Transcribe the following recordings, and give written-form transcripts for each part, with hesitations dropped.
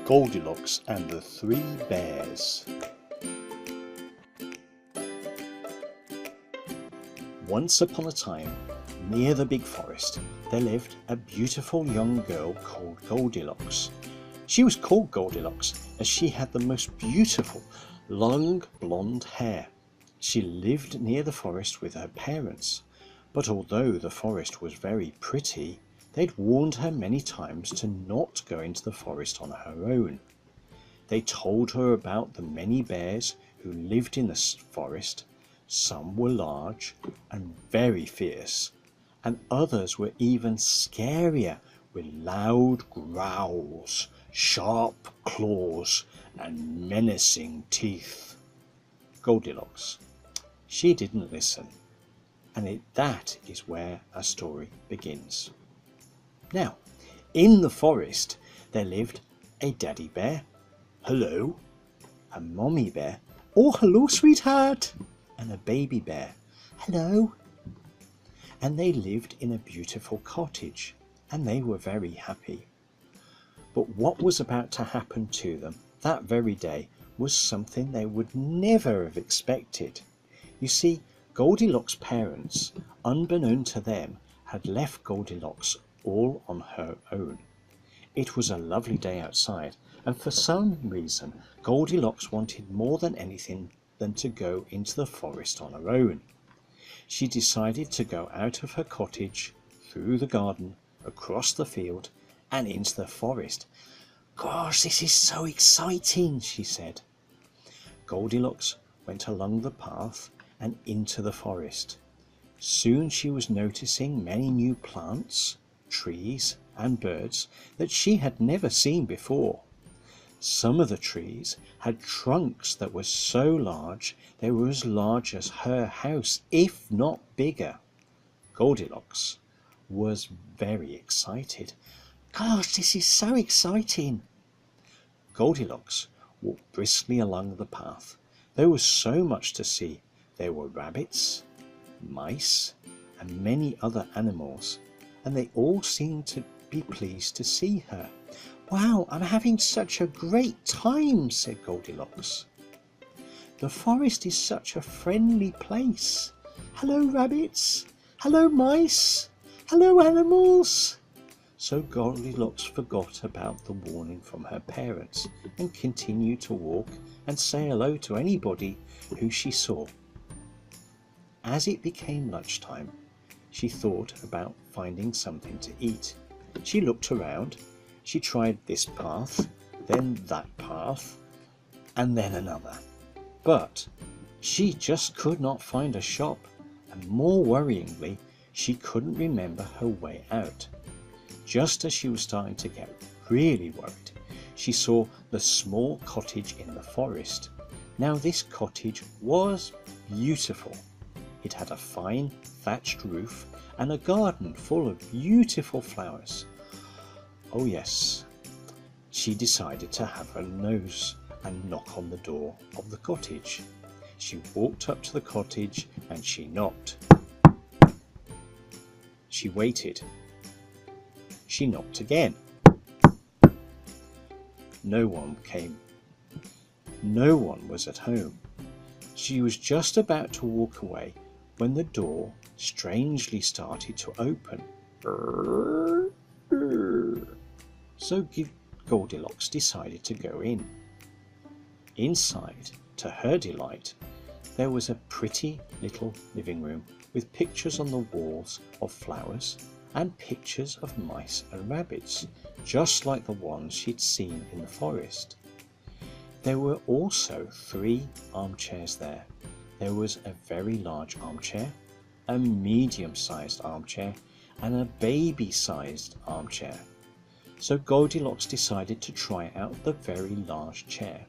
Goldilocks and the Three Bears. Once upon a time, near the big forest, there lived a beautiful young girl called Goldilocks. She was called Goldilocks as she had the most beautiful, long blonde hair. She lived near the forest with her parents, but although the forest was very pretty, they'd warned her many times to not go into the forest on her own. They told her about the many bears who lived in the forest. Some were large and very fierce, and others were even scarier, with loud growls, sharp claws, and menacing teeth. Goldilocks, she didn't listen, and that is where our story begins. Now, in the forest there lived a daddy bear, hello, a mommy bear, oh hello sweetheart, and a baby bear, hello. And they lived in a beautiful cottage, and they were very happy. But what was about to happen to them that very day was something they would never have expected. You see, Goldilocks' parents, unbeknown to them, had left Goldilocks all on her own. It was a lovely day outside, and for some reason Goldilocks wanted more than anything than to go into the forest on her own. She decided to go out of her cottage, through the garden, across the field, and into the forest. "Gosh, this is so exciting," she said. Goldilocks went along the path and into the forest. Soon she was noticing many new plants, trees, and birds that she had never seen before. Some of the trees had trunks that were so large they were as large as her house, if not bigger. Goldilocks was very excited. "Gosh, this is so exciting!" Goldilocks walked briskly along the path. There was so much to see. There were rabbits, mice, and many other animals, and they all seemed to be pleased to see her. "Wow, I'm having such a great time," said Goldilocks. "The forest is such a friendly place. Hello, rabbits. Hello, mice. Hello, animals." So Goldilocks forgot about the warning from her parents and continued to walk and say hello to anybody who she saw. As it became lunchtime, she thought about finding something to eat. She looked around. She tried this path, then that path, and then another. But she just could not find a shop, and more worryingly, she couldn't remember her way out. Just as she was starting to get really worried, she saw the small cottage in the forest. Now this cottage was beautiful. It had a fine thatched roof and a garden full of beautiful flowers. Oh yes, she decided to have her nose and knock on the door of the cottage. She walked up to the cottage and she knocked. She waited. She knocked again. No one came. No one was at home. She was just about to walk away when the door strangely started to open. So Goldilocks decided to go in. Inside, to her delight, there was a pretty little living room with pictures on the walls of flowers and pictures of mice and rabbits, just like the ones she'd seen in the forest. There were also 3 armchairs there. There was a very large armchair, a medium-sized armchair, and a baby-sized armchair. So Goldilocks decided to try out the very large chair.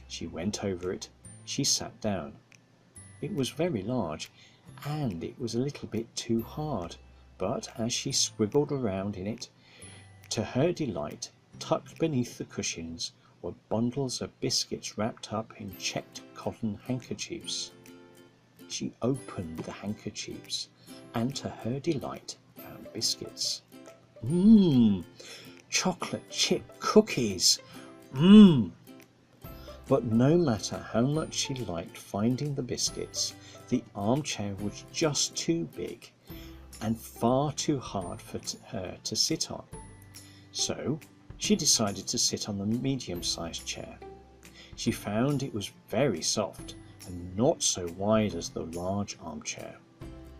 She went over it. She sat down. It was very large, and it was a little bit too hard, but as she squiggled around in it, to her delight, tucked beneath the cushions were bundles of biscuits wrapped up in checked cotton handkerchiefs. She opened the handkerchiefs, and to her delight found biscuits. Chocolate chip cookies! Mmm! But no matter how much she liked finding the biscuits, the armchair was just too big and far too hard for her to sit on. So she decided to sit on the medium-sized chair. She found it was very soft and not so wide as the large armchair.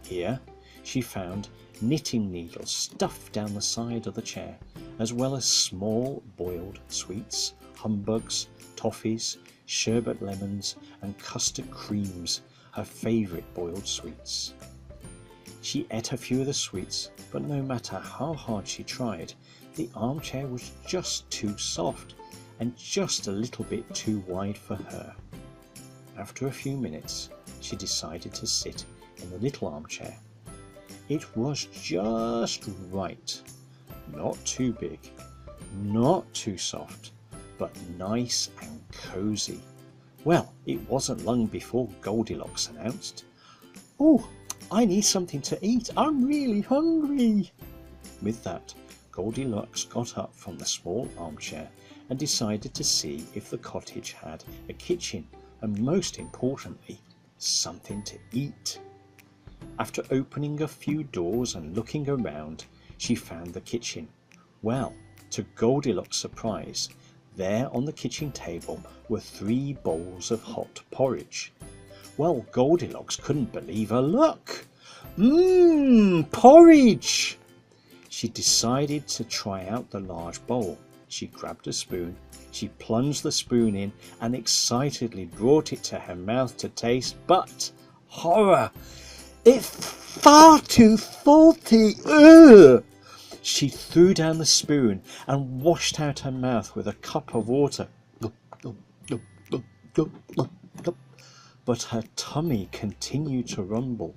Here she found knitting needles stuffed down the side of the chair, as well as small boiled sweets, humbugs, toffees, sherbet lemons and custard creams, her favourite boiled sweets. She ate a few of the sweets, but no matter how hard she tried, the armchair was just too soft and just a little bit too wide for her. After a few minutes, she decided to sit in the little armchair. It was just right. Not too big, not too soft, but nice and cosy. Well, it wasn't long before Goldilocks announced, "Oh, I need something to eat. I'm really hungry." With that, Goldilocks got up from the small armchair and decided to see if the cottage had a kitchen and, most importantly, something to eat. After opening a few doors and looking around, she found the kitchen. Well, to Goldilocks' surprise, there on the kitchen table were 3 bowls of hot porridge. Well, Goldilocks couldn't believe her luck. Porridge! She decided to try out the large bowl. She grabbed a spoon, she plunged the spoon in and excitedly brought it to her mouth to taste, but horror! It's far too salty! Ugh! She threw down the spoon and washed out her mouth with a cup of water. But her tummy continued to rumble.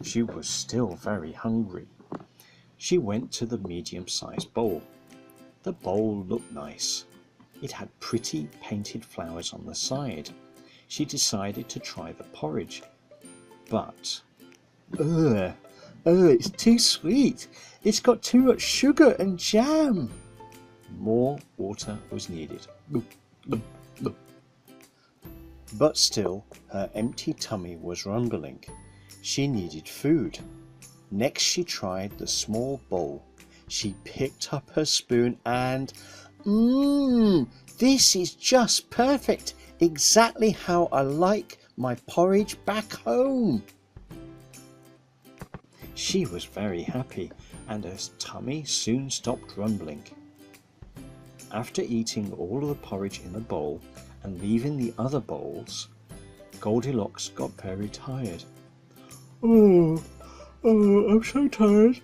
She was still very hungry. She went to the medium-sized bowl. The bowl looked nice. It had pretty painted flowers on the side. She decided to try the porridge. But, it's too sweet. It's got too much sugar and jam. More water was needed. But still, her empty tummy was rumbling. She needed food. Next she tried the small bowl. She picked up her spoon and, this is just perfect. Exactly how I like my porridge back home. She was very happy, and her tummy soon stopped rumbling. After eating all of the porridge in the bowl and leaving the other bowls, Goldilocks got very tired. Oh, I'm so tired.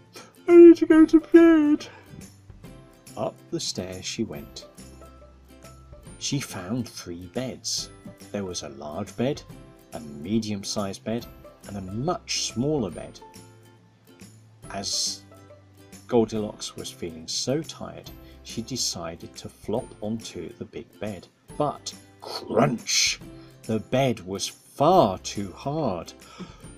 I need to go to bed. Up the stairs she went. She found 3 beds. There was a large bed, a medium-sized bed, and a much smaller bed. As Goldilocks was feeling so tired, she decided to flop onto the big bed. But crunch! The bed was far too hard.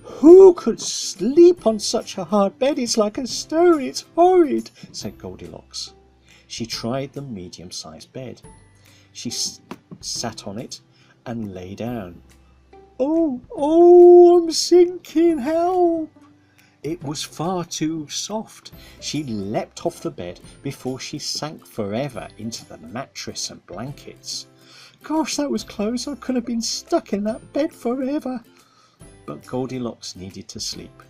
"Who could sleep on such a hard bed? It's like a stone. It's horrid," said Goldilocks. She tried the medium-sized bed. She sat on it and lay down. Oh, I'm sinking, help! It was far too soft. She leapt off the bed before she sank forever into the mattress and blankets. Gosh, that was close. I could have been stuck in that bed forever. But Goldilocks needed to sleep.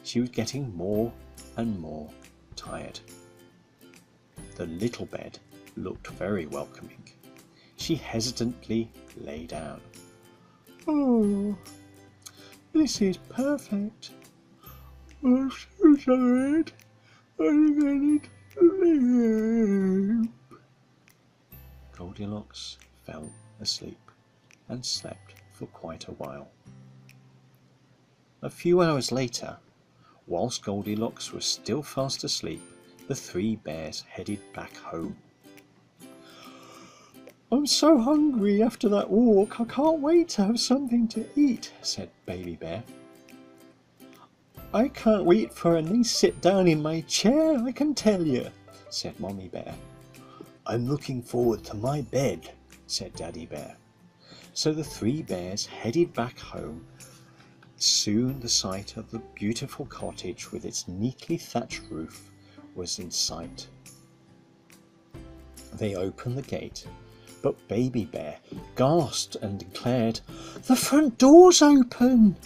She was getting more and more tired. The little bed looked very welcoming. She hesitantly lay down. Oh, this is perfect. I'm so tired. I think I need to sleep. Goldilocks fell asleep and slept for quite a while. A few hours later, whilst Goldilocks was still fast asleep, the 3 bears headed back home. "I'm so hungry after that walk. I can't wait to have something to eat," said Baby Bear. "I can't wait for a nice sit down in my chair, I can tell you," said Mommy Bear. "I'm looking forward to my bed," said Daddy Bear. So the three bears headed back home. Soon the sight of the beautiful cottage with its neatly thatched roof was in sight. They opened the gate, but Baby Bear gasped and declared, "The front door's open!"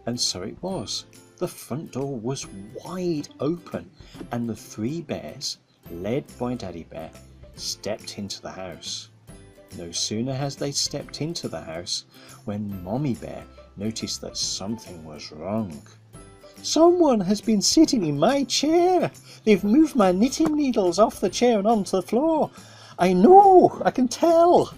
And so it was. The front door was wide open, and the three bears, led by Daddy Bear, stepped into the house. No sooner had they stepped into the house when Mommy Bear noticed that something was wrong. "Someone has been sitting in my chair. They've moved my knitting needles off the chair and onto the floor. I know, I can tell."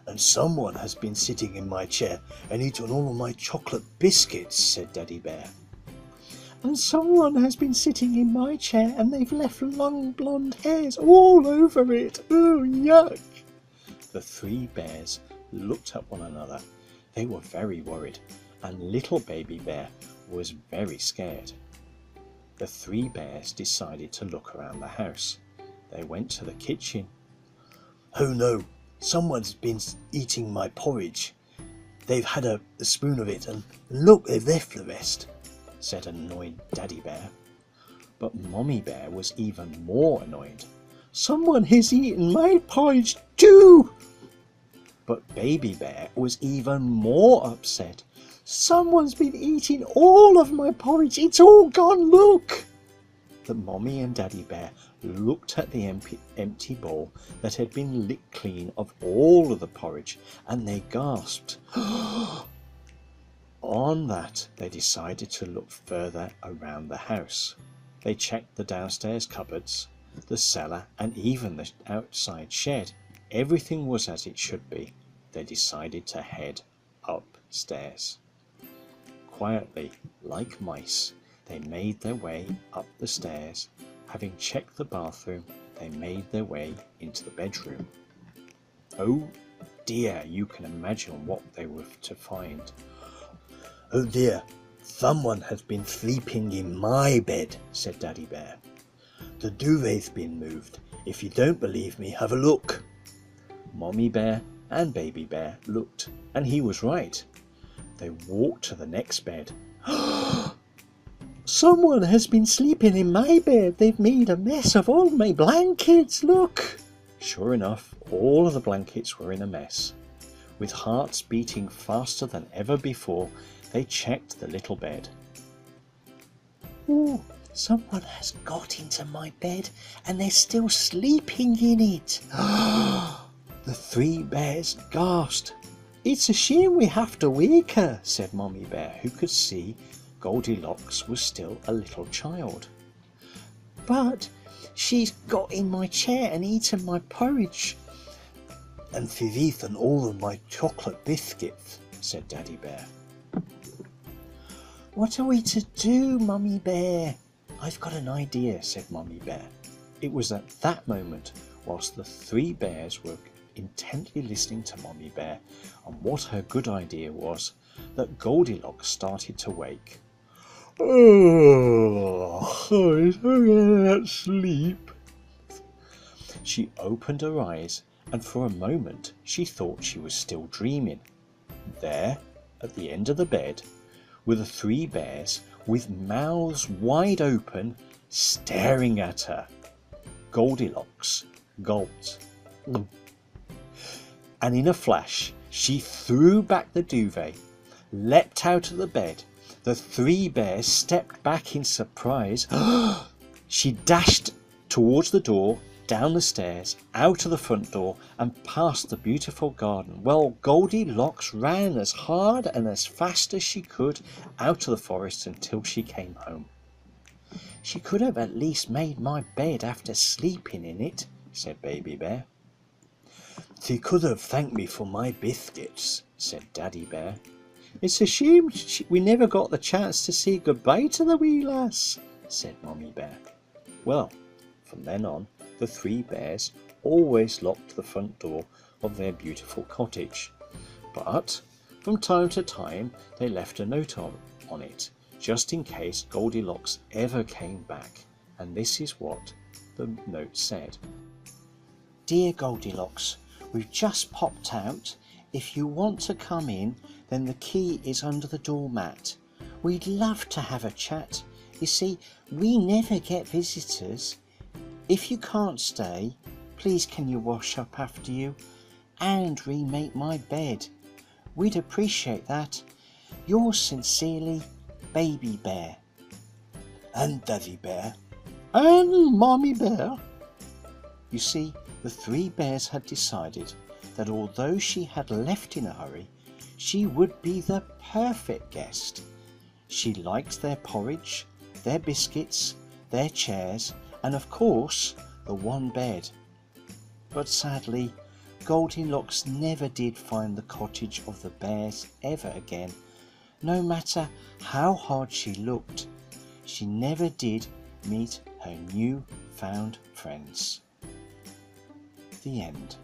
"And someone has been sitting in my chair and eaten all of my chocolate biscuits," said Daddy Bear. "And someone has been sitting in my chair and they've left long blonde hairs all over it. Oh, yuck!" The three bears looked at one another. They were very worried, and little Baby Bear was very scared. The three bears decided to look around the house. They went to the kitchen. "Oh no, someone's been eating my porridge. They've had a spoon of it, and look, they've left the rest," said annoyed Daddy Bear. But Mommy Bear was even more annoyed. "Someone has eaten my porridge too." But Baby Bear was even more upset. "Someone's been eating all of my porridge. It's all gone, look." The Mommy and Daddy Bear looked at the empty bowl that had been licked clean of all of the porridge, and they gasped. On that, they decided to look further around the house. They checked the downstairs cupboards, the cellar, and even the outside shed. Everything was as it should be. They decided to head upstairs. Quietly, like mice, they made their way up the stairs. Having checked the bathroom, they made their way into the bedroom. Oh dear, you can imagine what they were to find. "Oh dear, someone has been sleeping in my bed," said Daddy Bear. "The duvet's been moved. If you don't believe me, have a look." Mommy Bear and Baby Bear looked, and he was right. They walked to the next bed. "Someone has been sleeping in my bed. They've made a mess of all my blankets, look." Sure enough, all of the blankets were in a mess. With hearts beating faster than ever before, they checked the little bed. "Oh, someone has got into my bed and they're still sleeping in it." The three bears gasped. "It's a shame we have to wake her," said Mommy Bear, who could see Goldilocks was still a little child. "But she's got in my chair and eaten my porridge." "And she's eaten all of my chocolate biscuits," said Daddy Bear. "What are we to do, Mummy Bear?" "I've got an idea," said Mummy Bear. It was at that moment, whilst the three bears were intently listening to Mummy Bear and what her good idea was, that Goldilocks started to wake. "Oh, I'm at sleep." She opened her eyes, and for a moment she thought she was still dreaming. There, at the end of the bed, were the three bears with mouths wide open, staring at her. Goldilocks gulped. And in a flash, she threw back the duvet, leapt out of the bed. The three bears stepped back in surprise. She dashed towards the door, down the stairs, out of the front door, and past the beautiful garden. Well, Goldilocks ran as hard and as fast as she could out of the forest until she came home. "She could have at least made my bed after sleeping in it," said Baby Bear. "She could have thanked me for my biscuits," said Daddy Bear. "It's a shame we never got the chance to say goodbye to the wee lass," said Mommy Bear. Well, from then on, the three bears always locked the front door of their beautiful cottage. But from time to time they left a note on it, just in case Goldilocks ever came back. And this is what the note said. Dear Goldilocks, we've just popped out. If you want to come in, then the key is under the doormat. We'd love to have a chat. You see, we never get visitors. If you can't stay, please can you wash up after you and remake my bed? We'd appreciate that. Yours sincerely, Baby Bear. And Daddy Bear. And Mommy Bear. You see, the three bears had decided that although she had left in a hurry, she would be the perfect guest. She liked their porridge, their biscuits, their chairs, and of course the one bed. But sadly, Goldilocks never did find the cottage of the bears ever again. No matter how hard she looked, she never did meet her new found friends. The end.